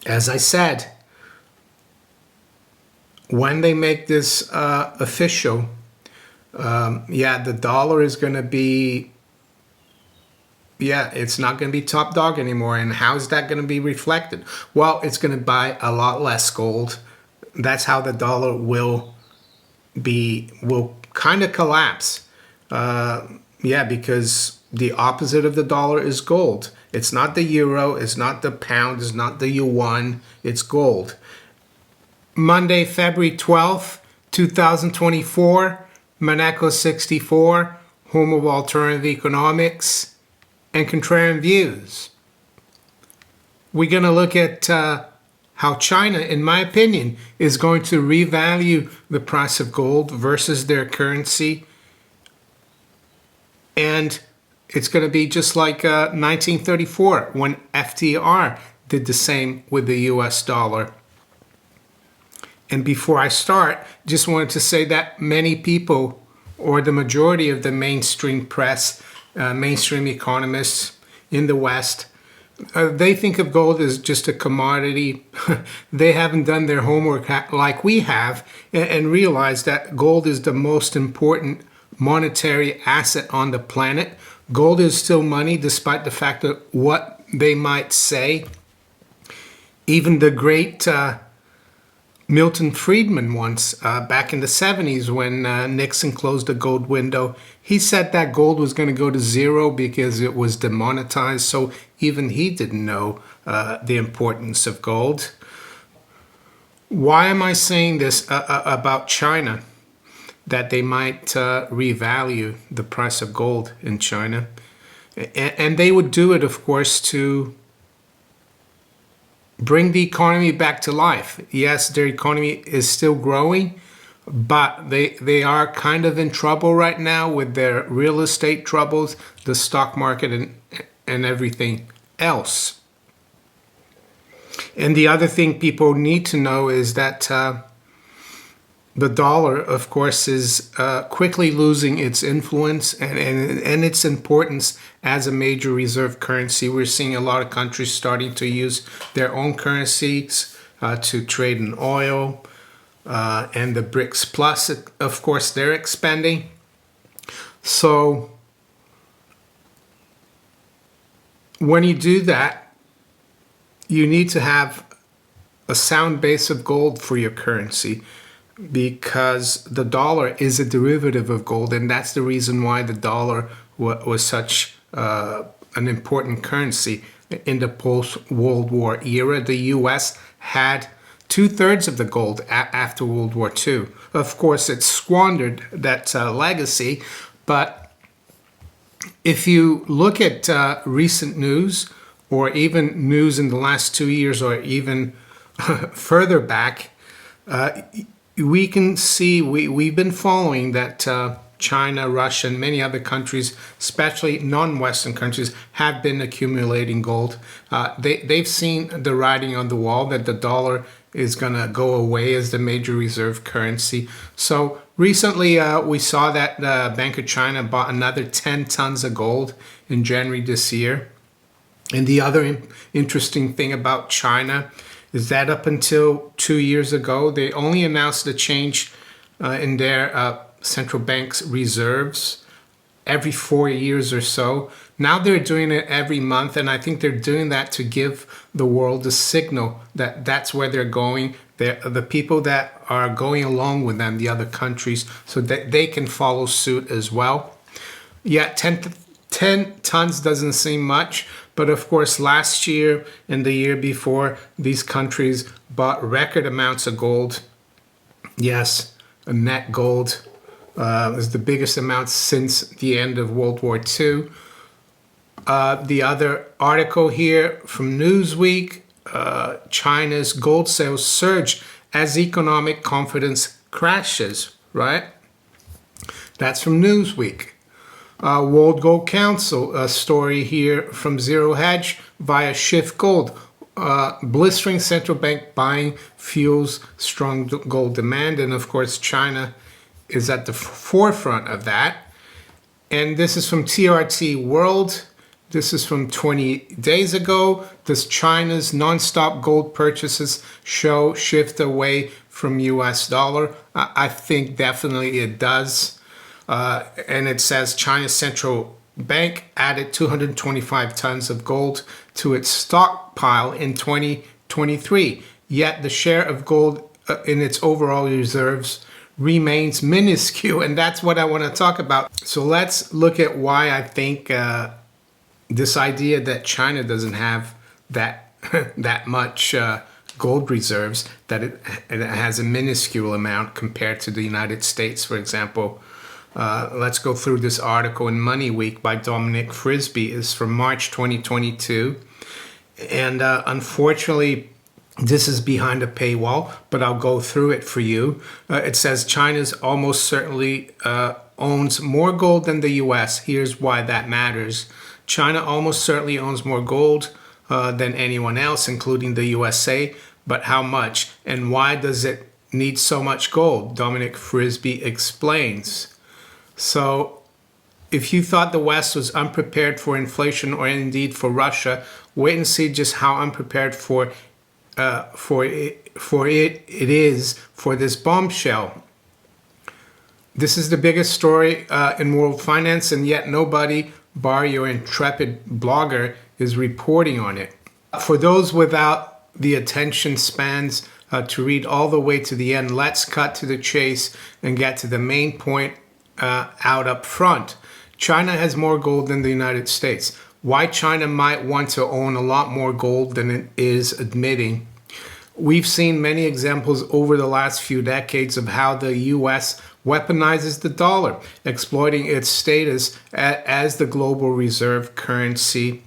As I said, when they make this official, yeah, the dollar is going to be, yeah, it's not going to be top dog anymore. And how's that going to be reflected? Well, it's going to buy a lot less gold. That's how the dollar will kind of collapse. Yeah, because the opposite of the dollar is gold. It's not the euro, it's not the pound, it's not the yuan, it's gold. Monday, February 12th, 2024, Monaco 64, home of alternative economics and contrarian views. We're going to look at how China, in my opinion, is going to revalue the price of gold versus their currency. And it's going to be just like 1934 when FDR did the same with the US dollar. And before I start, just wanted to say that many people, or the majority of the mainstream press, mainstream economists in the West, they think of gold as just a commodity. They haven't done their homework like we have and realized that gold is the most important monetary asset on the planet. Gold is still money despite the fact that what they might say. Even the great Milton Friedman once, back in the 70s when Nixon closed the gold window, he said that gold was going to go to zero because it was demonetized. So even he didn't know the importance of gold. Why am I saying this about China? That they might revalue the price of gold in China. And they would do it, of course, to bring the economy back to life. Yes, their economy is still growing, but they are kind of in trouble right now with their real estate troubles, the stock market, and everything else. And the other thing people need to know is that the dollar, of course, is quickly losing its influence and its importance as a major reserve currency. We're seeing a lot of countries starting to use their own currencies to trade in oil. And the BRICS Plus, of course, they're expanding. So when you do that, you need to have a sound base of gold for your currency, because the dollar is a derivative of gold, and that's the reason why the dollar was such an important currency in the post-World War era. The U.S. had 2/3 of the gold after World War II. Of course, it squandered that legacy, but if you look at recent news, or even news in the last 2 years, or even further back, we can see, we've been following that China, Russia, and many other countries, especially non-Western countries, have been accumulating gold. They've seen the writing on the wall that the dollar is going to go away as the major reserve currency. So recently we saw that the Bank of China bought another 10 tons of gold in January this year. And the other interesting thing about China is that up until 2 years ago, they only announced a change in their central bank's reserves every 4 years or so. Now they're doing it every month, and I think they're doing that to give the world a signal that that's where they're going. The people that are going along with them, the other countries, so that they can follow suit as well. Yeah, 10 tons doesn't seem much, but of course last year and the year before, these countries bought record amounts of gold. Yes, a net gold is the biggest amount since the end of World War II. The other article here from Newsweek, China's gold sales surge as economic confidence crashes, right? That's from Newsweek. World Gold Council, a story here from Zero Hedge via Shift Gold. Blistering central bank buying fuels strong gold demand. And of course, China is at the forefront of that. And this is from TRT World. This is from 20 days ago. Does China's nonstop gold purchases show shift away from US dollar? I think definitely it does. And it says China's central bank added 225 tons of gold to its stockpile in 2023. Yet the share of gold in its overall reserves remains minuscule. And that's what I want to talk about. So let's look at why I think this idea that China doesn't have that that much gold reserves, that it has a minuscule amount compared to the United States, for example. Let's go through this article in Money Week by Dominic Frisby. It's from March 2022. And unfortunately, this is behind a paywall, but I'll go through it for you. It says China's almost certainly owns more gold than the US. Here's why that matters. China almost certainly owns more gold than anyone else, including the USA. But how much? And why does it need so much gold? Dominic Frisby explains. So if you thought the West was unprepared for inflation or indeed for Russia, wait and see just how unprepared for it is for this bombshell. This is the biggest story in world finance, and yet nobody, bar your intrepid blogger, is reporting on it. For those without the attention spans to read all the way to the end, let's cut to the chase and get to the main point out up front. China has more gold than the United States. Why China might want to own a lot more gold than it is admitting. We've seen many examples over the last few decades of how the US weaponizes the dollar, exploiting its status as the global reserve currency.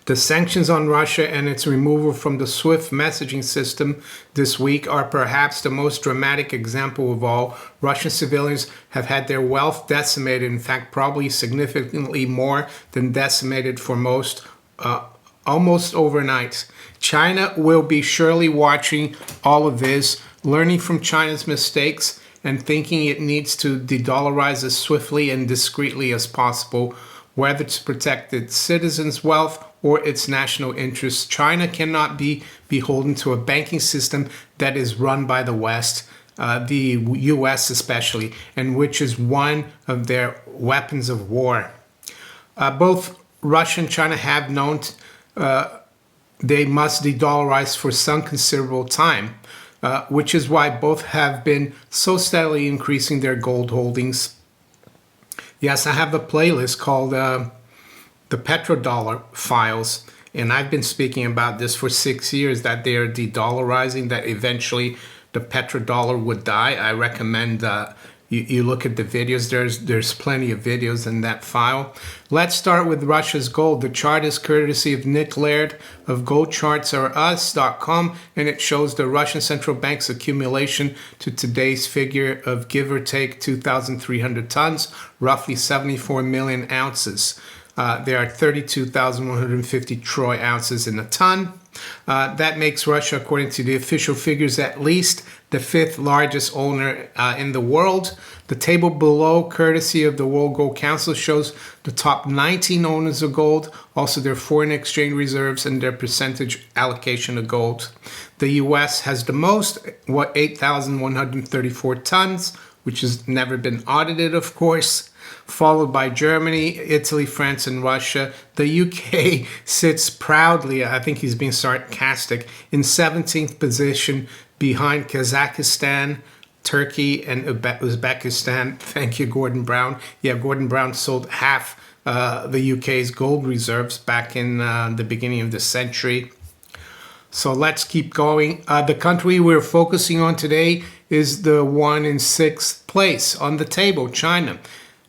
The sanctions on Russia and its removal from the SWIFT messaging system this week are perhaps the most dramatic example of all. Russian civilians have had their wealth decimated, in fact, probably significantly more than decimated for most, almost overnight. China will be surely watching all of this, learning from China's mistakes, and thinking it needs to de-dollarize as swiftly and discreetly as possible, whether to protect its citizens' wealth or its national interests. China cannot be beholden to a banking system that is run by the West, the US especially, and which is one of their weapons of war. Both Russia and China have known they must de-dollarize for some considerable time, which is why both have been so steadily increasing their gold holdings. Yes, I have a playlist called the Petrodollar Files, and I've been speaking about this for 6 years, that they are de-dollarizing, that eventually the petrodollar would die. I recommend you look at the videos. There's plenty of videos in that file. Let's start with Russia's gold. The chart is courtesy of Nick Laird of goldchartsarus.com, and it shows the Russian central bank's accumulation to today's figure of give or take 2,300 tons, roughly 74 million ounces. There are 32,150 troy ounces in a ton. That makes Russia, according to the official figures, at least the fifth largest owner in the world. The table below, courtesy of the World Gold Council, shows the top 19 owners of gold, also their foreign exchange reserves and their percentage allocation of gold. The US has the most, 8,134 tons, which has never been audited, of course, followed by Germany, Italy, France, and Russia. The UK sits proudly, I think he's being sarcastic, in 17th position behind Kazakhstan, Turkey, and Uzbekistan. Thank you, Gordon Brown. Yeah, Gordon Brown sold half the UK's gold reserves back in the beginning of the century. So let's keep going. The country we're focusing on today is the one in 6th place on the table, China.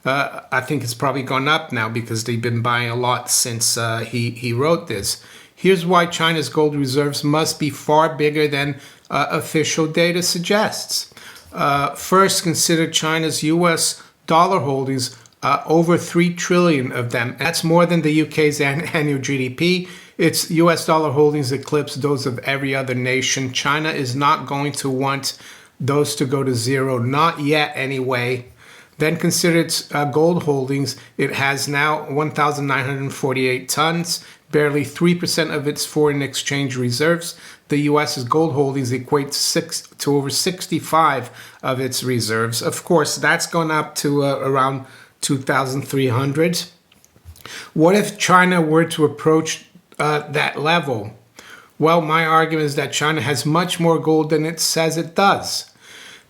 I think it's probably gone up now because they've been buying a lot since he wrote this. Here's why China's gold reserves must be far bigger than official data suggests. First, consider China's US dollar holdings, over 3 trillion of them. That's more than the UK's annual GDP. Its US dollar holdings eclipse those of every other nation. China is not going to want those to go to zero, not yet anyway. Then consider its gold holdings. It has now 1,948 tons, barely 3% of its foreign exchange reserves. The U.S.'s gold holdings equate to over 65 of its reserves. Of course, that's gone up to around 2,300. What if China were to approach that level? Well, my argument is that China has much more gold than it says it does.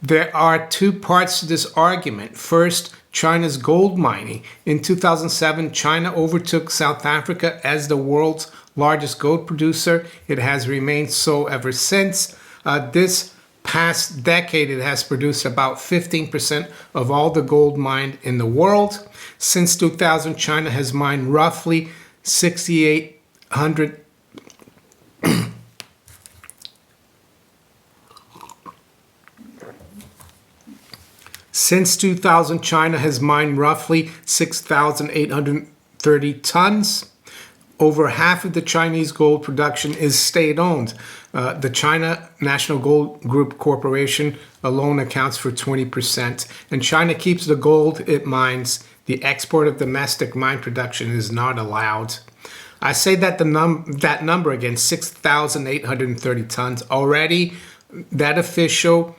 There are two parts to this argument. First, China's gold mining. In 2007, China overtook South Africa as the world's largest gold producer. It has remained so ever since. This past decade, it has produced about 15% of all the gold mined in the world. Since 2000, China has mined roughly 6,800 Since 2000, China has mined roughly 6,830 tons. Over half of the Chinese gold production is state-owned. The China National Gold Group Corporation alone accounts for 20%. And China keeps the gold it mines. The export of domestic mine production is not allowed. I say that that number again, 6,830 tons. Already, that official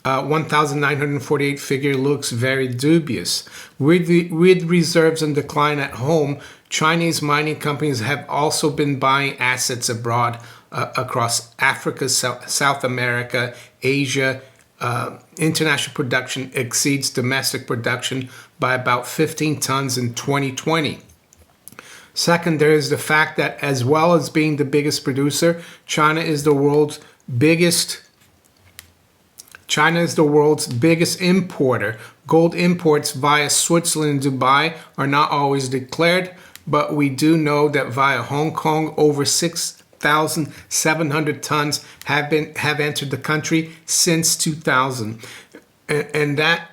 1,948 figure looks very dubious. With reserves in decline at home, Chinese mining companies have also been buying assets abroad across Africa, South America, Asia. International production exceeds domestic production by about 15 tons in 2020. Second, there is the fact that as well as being the biggest producer, China is the world's biggest importer. Gold imports via Switzerland and Dubai are not always declared, but we do know that via Hong Kong, over 6,700 tons have entered the country since 2000. And that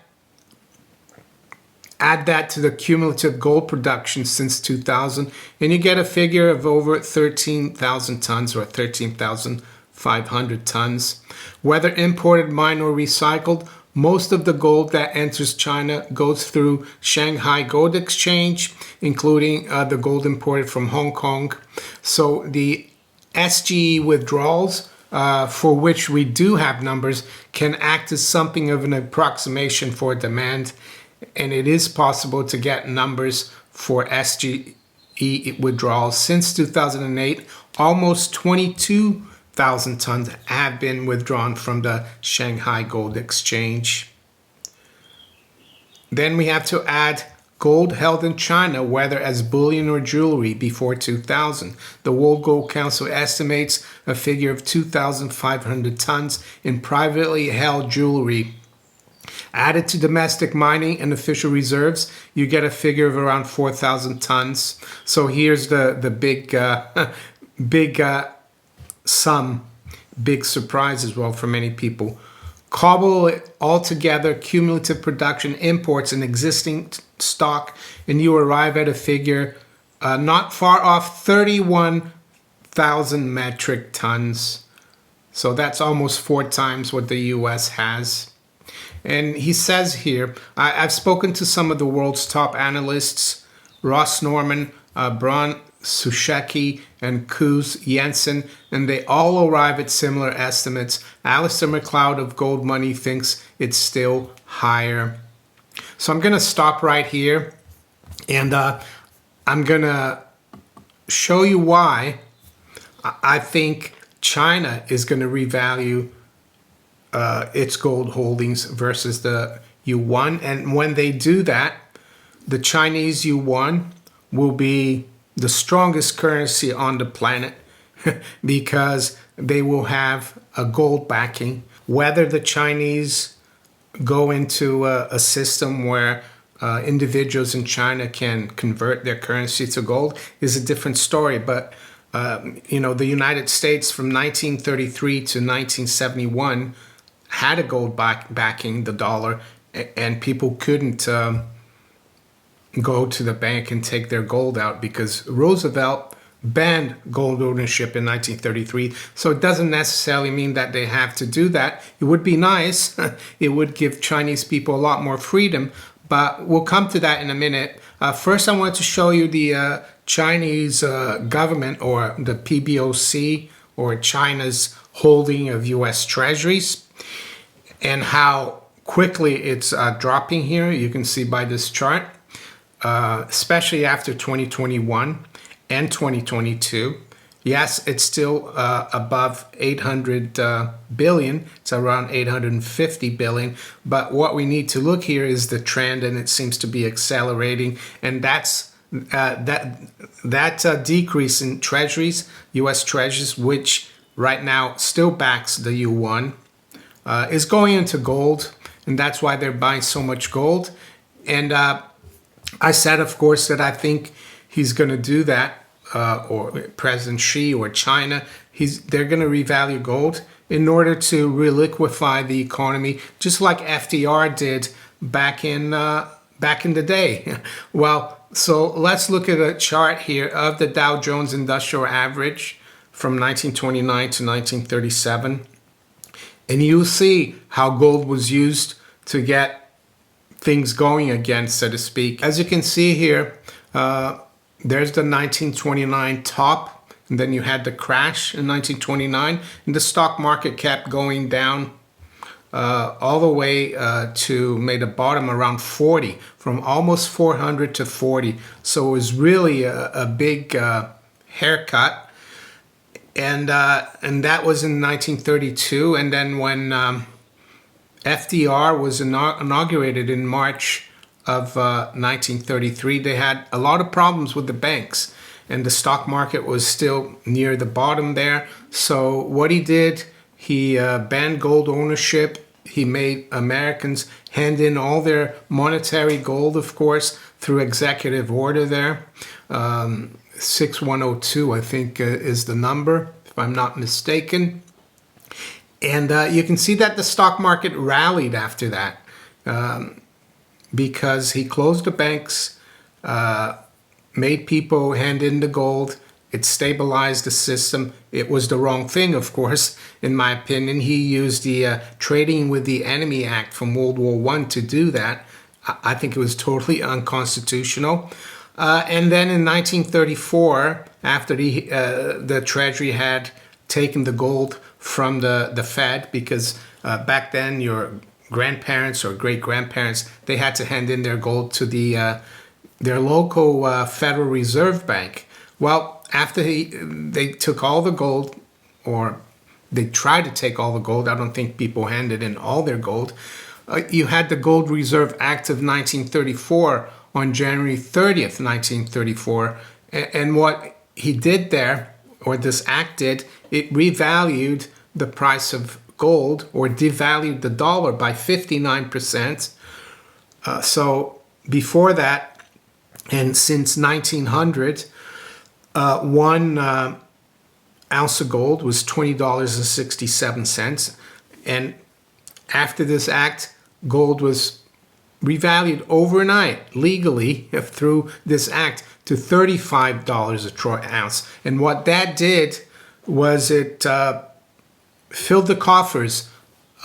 add that to the cumulative gold production since 2000, and you get a figure of over 13,000 tons or 13,500 tons. Whether imported, mined, or recycled, most of the gold that enters China goes through Shanghai Gold Exchange, including the gold imported from Hong Kong. So the SGE withdrawals, for which we do have numbers, can act as something of an approximation for demand. And it is possible to get numbers for SGE withdrawals. Since 2008, almost 22,000 tons have been withdrawn from the Shanghai Gold Exchange. Then we have to add gold held in China, whether as bullion or jewelry, before 2000. The World Gold Council estimates a figure of 2,500 tons in privately held jewelry. Added to domestic mining and official reserves, you get a figure of around 4,000 tons. So here's the big sum, big surprise as well for many people. Cobble it all together, cumulative production, imports, and existing stock, and you arrive at a figure not far off 31,000 metric tons. So that's almost 4 times what the US has. And he says here, I've spoken to some of the world's top analysts, Ross Norman, Bron Susheki, and Kuz Jensen, and they all arrive at similar estimates. Alistair McLeod of Gold Money thinks it's still higher. So I'm going to stop right here, and I'm going to show you why I think China is going to revalue its gold holdings versus the yuan. And when they do that, the Chinese yuan will be the strongest currency on the planet because they will have a gold backing. Whether the Chinese go into a system where individuals in China can convert their currency to gold is a different story. But the United States from 1933 to 1971 had a gold backing the dollar, and people couldn't go to the bank and take their gold out because Roosevelt banned gold ownership in 1933. So it doesn't necessarily mean that they have to do that. It would be nice. It would give Chinese people a lot more freedom, but we'll come to that in a minute. First, I want to show you the Chinese government, or the PBOC, or China's holding of US Treasuries, and how quickly it's dropping here. You can see by this chart, especially after 2021 and 2022. Yes, it's still above 800 billion. It's around 850 billion. But what we need to look here is the trend, and it seems to be accelerating. And that's that decrease in treasuries, U.S. treasuries, which right now still backs the yuan, is going into gold, and that's why they're buying so much gold. And I said, of course, that I think he's going to do that. Or President Xi or China, they're going to revalue gold in order to reliquify the economy, just like FDR did back in the day. Well, so let's look at a chart here of the Dow Jones Industrial Average from 1929 to 1937, and you'll see how gold was used to get things going again, so to speak. As you can see here, there's the 1929 top, and then you had the crash in 1929, and the stock market kept going down all the way to made a bottom around 40, from almost 400 to 40. So it was really a big haircut, and that was in 1932. And then when FDR was inaugurated in March of 1933, they had a lot of problems with the banks, and the stock market was still near the bottom there. So what he did, he banned gold ownership. He made Americans hand in all their monetary gold, of course, through executive order there. 6102, I think, is the number, if I'm not mistaken. And you can see that the stock market rallied after that. Because he closed the banks, made people hand in the gold. It stabilized the system. It was the wrong thing, of course, in my opinion. He used the Trading with the Enemy Act from World War I to do that. I think it was totally unconstitutional. And then in 1934, after the Treasury had taken the gold from the Fed, because back then your grandparents or great-grandparents, they had to hand in their gold to their local Federal Reserve Bank. Well, after they took all the gold, or they tried to take all the gold, I don't think people handed in all their gold, you had the Gold Reserve Act of 1934 on January 30th, 1934. And what he did there, or this act did, it revalued the price of gold, or devalued the dollar by 59%. So before that, and since 1900, 1 ounce of gold was $20.67. And after this act, gold was revalued overnight, legally, through this act, to $35 a troy ounce. And what that did was it filled the coffers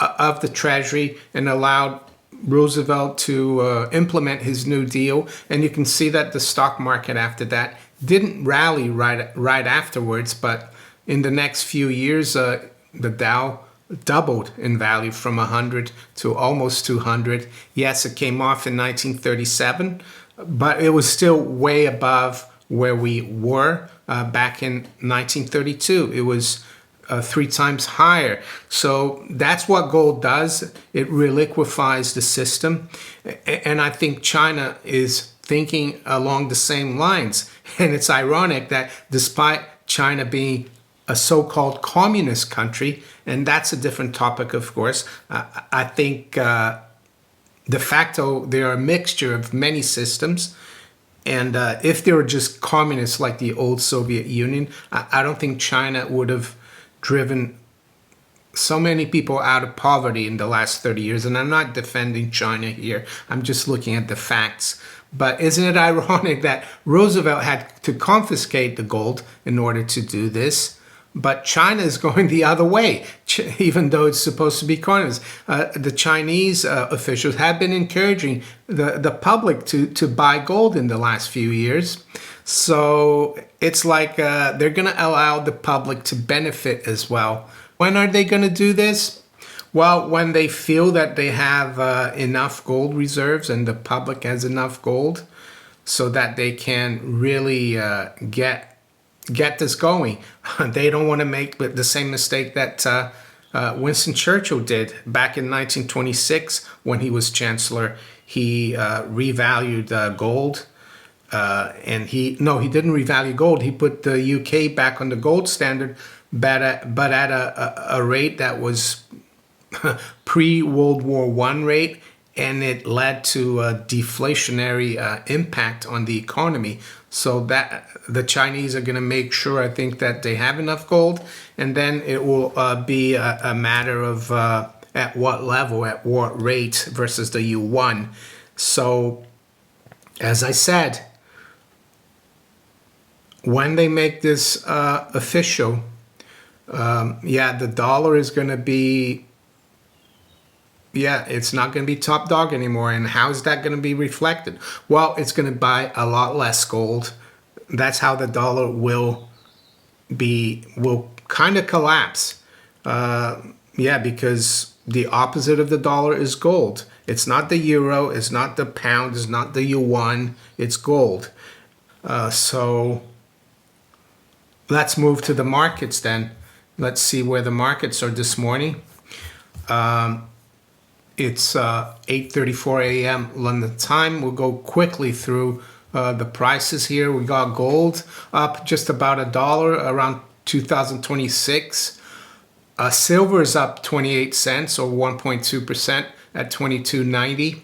of the Treasury and allowed Roosevelt to implement his New Deal. And you can see that the stock market after that didn't rally right afterwards, but in the next few years, the Dow doubled in value from 100 to almost 200. Yes, it came off in 1937, but it was still way above where we were back in 1932. It was 3 times higher. So that's what gold does. It reliquifies the system. And I think China is thinking along the same lines. And it's ironic that despite China being a so-called communist country, and that's a different topic, of course, I think de facto they're a mixture of many systems. And if they were just communists like the old Soviet Union, I don't think China would have driven so many people out of poverty in the last 30 years. And I'm not defending China here. I'm just looking at the facts. But isn't it ironic that Roosevelt had to confiscate the gold in order to do this? But China is going the other way, even though it's supposed to be communist. The Chinese officials have been encouraging the public to buy gold in the last few years. So it's like they're going to allow the public to benefit as well. When are they going to do this? Well, when they feel that they have enough gold reserves and the public has enough gold so that they can really get this going. They don't want to make the same mistake that Winston Churchill did back in 1926 when he was chancellor. He revalued gold. And he didn't revalue gold. He put the UK back on the gold standard, but at a rate that was pre-World War I rate, and it led to a deflationary impact on the economy. So that the Chinese are going to make sure, I think, that they have enough gold, and then it will be a matter of at what level, at what rate versus the yuan. So, as I said, when they make this official, the dollar is going to be, it's not going to be top dog anymore. And how is that going to be reflected? Well, it's going to buy a lot less gold. That's how the dollar will kind of collapse. Because the opposite of the dollar is gold. It's not the euro, it's not the pound, it's not the yuan, it's gold. So let's move to the markets then. Let's see where the markets are this morning. It's 8:34 a.m. London time. We'll go quickly through the prices here. We got gold up just about $1, around 2026. Silver is up 28 cents or 1.2% at 22.90.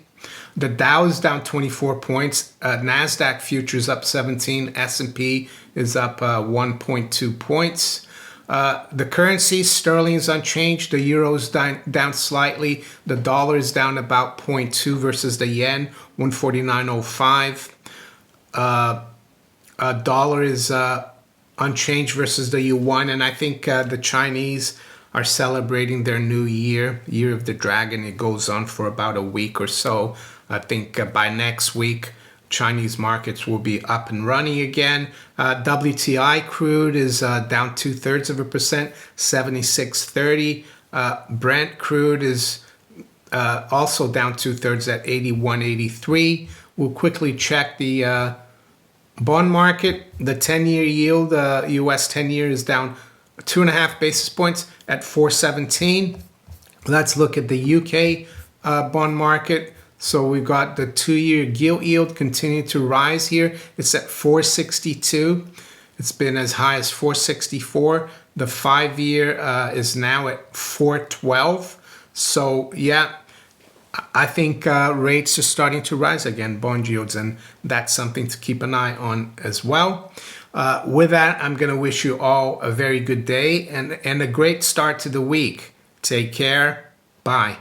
The Dow is down 24 points. NASDAQ futures up 17. S&P is up 1.2 points. The currency, sterling is unchanged. The euro is down slightly. The dollar is down about 0.2 versus the yen, 149.05. Dollar is unchanged versus the yuan. And I think the Chinese are celebrating their new year of the dragon. It goes on for about a week or so. I think by next week, Chinese markets will be up and running again. WTI crude is down 0.2%, 76.30. Brent crude is also down 2/3 at 81.83. We'll quickly check the bond market. The 10-year yield, US 10-year, is down 2.5 basis points at 4.17. Let's look at the UK bond market. So we've got the 2-year gilt yield continue to rise here. It's at 4.62. It's been as high as 4.64. The 5-year is now at 4.12. So I think rates are starting to rise again, bond yields, and that's something to keep an eye on as well. With that, I'm going to wish you all a very good day and a great start to the week. Take care. Bye.